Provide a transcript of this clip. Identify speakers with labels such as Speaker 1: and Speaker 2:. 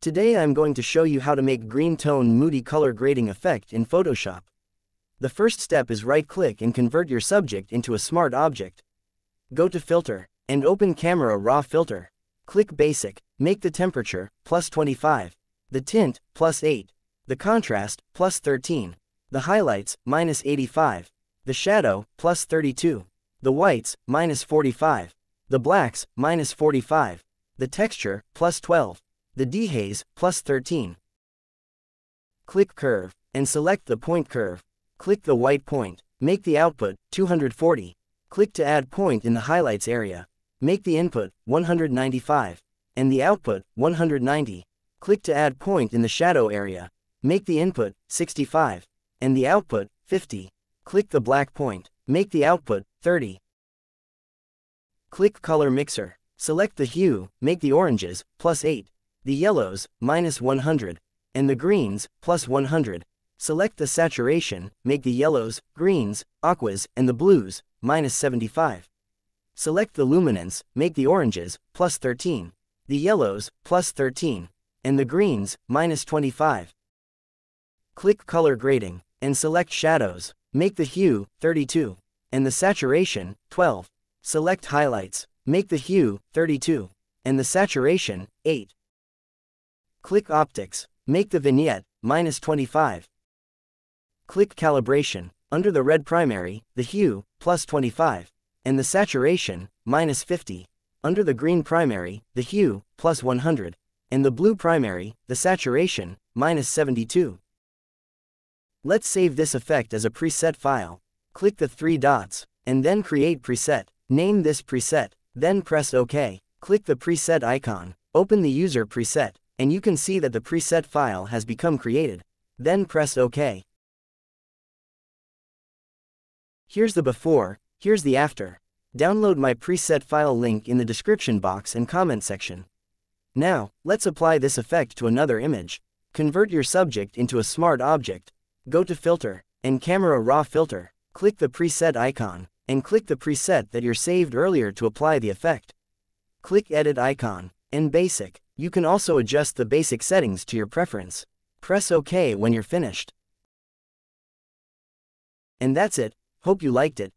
Speaker 1: Today I'm going to show you how to make green tone Moody color grading effect in Photoshop. The first step is right-click and convert your subject into a smart object. Go to Filter, and open Camera Raw Filter. Click Basic, make the temperature, +25. The tint, +8. The contrast, +13. The highlights, -85. The shadow, +32. The whites, -45. The blacks, -45. The texture, +12. The dehaze, +13. Click Curve, and select the point curve. Click the white point, make the output, 240. Click to add point in the highlights area. Make the input, 195. And the output, 190. Click to add point in the shadow area. Make the input, 65. And the output, 50. Click the black point, make the output, 30. Click Color Mixer. Select the hue, make the oranges, +8. The yellows, -100. And the greens, +100. Select the saturation, make the yellows, greens, aquas, and the blues, -75. Select the luminance, make the oranges, +13. The yellows, +13. And the greens, -25. Click Color Grading, and select Shadows, make the hue, 32. And the saturation, 12. Select Highlights, make the hue, 32. And the saturation, 8. Click Optics, make the vignette, -25. Click Calibration, under the red primary, the hue, +25. And the saturation, -50. Under the green primary, the hue, +100. And the blue primary, the saturation, -72. Let's save this effect as a preset file. Click the three dots, and then Create Preset. Name this preset, then press OK. Click the preset icon, open the user preset, and you can see that the preset file has become created. Then press OK. Here's the before, here's the after. Download my preset file link in the description box and comment section. Now, let's apply this effect to another image. Convert your subject into a smart object. Go to Filter, and Camera Raw Filter. Click the preset icon, and click the preset that you're saved earlier to apply the effect. Click Edit icon, and Basic. You can also adjust the basic settings to your preference. Press OK when you're finished. And that's it. Hope you liked it.